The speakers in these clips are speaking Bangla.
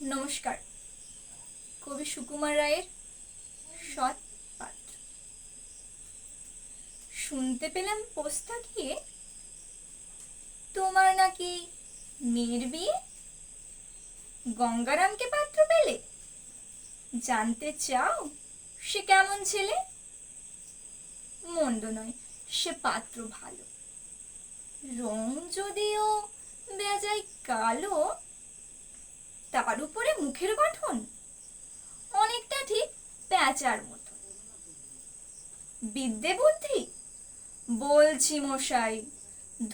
নমস্কার। কবি সুকুমার রায়ের সৎ পাত্র। শুনতে পেলাম পোস্তা গিয়ে তোমার নাকি মেয়ের বিয়ে। গঙ্গারামকে পাত্র পেলে? জানতে চাও সে কেমন ছেলে? মন্দ নয়, সে পাত্র ভালো। রং যদিও বেজায় কালো, তার উপরে মুখের গঠন অনেকটা ঠিক প্যাঁচার মতো। বিদ্যে বুদ্ধি বলছি মশাই,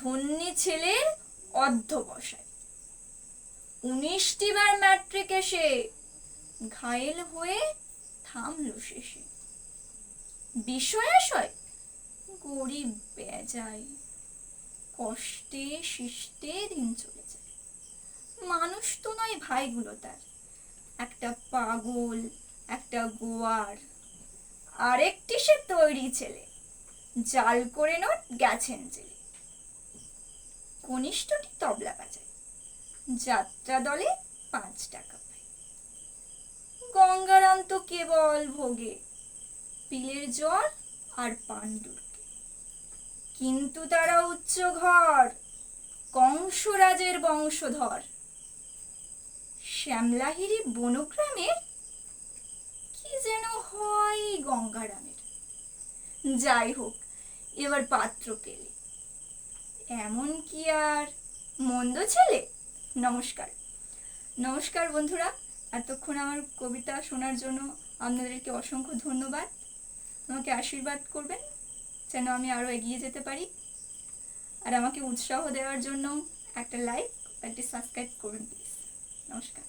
ধন্যী ছেলের অধ্যবসায়। 19টি বার ম্যাট্রিক এসে ঘায়েল হয়ে থামল শেষে। বিষয় আশয় গরিব বেজায়, কষ্টে শিষ্টে দিন চলে যায়। মানুষ তো নয় ভাইগুলো তার, একটা পাগল, একটা গোয়ার। আরেকটি সে তৈরি ছেলে, জাল করে নোট গেছেন জেলে। কনিষ্ঠটি তবলা বাজায়, যাত্রা দলে 5 টাকা পায়। গঙ্গারাম তো কেবল ভোগে পিলের জ্বর আর পাণ্ডুরকে। কিন্তু তারা উচ্চ ঘর, কংসরাজের বংশধর। শ্যামলাহিরি বনগ্রামের কি যেন হয় গঙ্গারামের। যাই হোক, এবার পাত্র পেলে, এমন কি আর মন্দ ছেলে? নমস্কার। নমস্কার বন্ধুরা, এতক্ষণ আমার কবিতা শোনার জন্য আপনাদেরকে অসংখ্য ধন্যবাদ। আমাকে আশীর্বাদ করবেন যেন আমি আরও এগিয়ে যেতে পারি। আর আমাকে উৎসাহ দেওয়ার জন্য একটা লাইক, একটা সাবস্ক্রাইব করবেন প্লিজ। নমস্কার।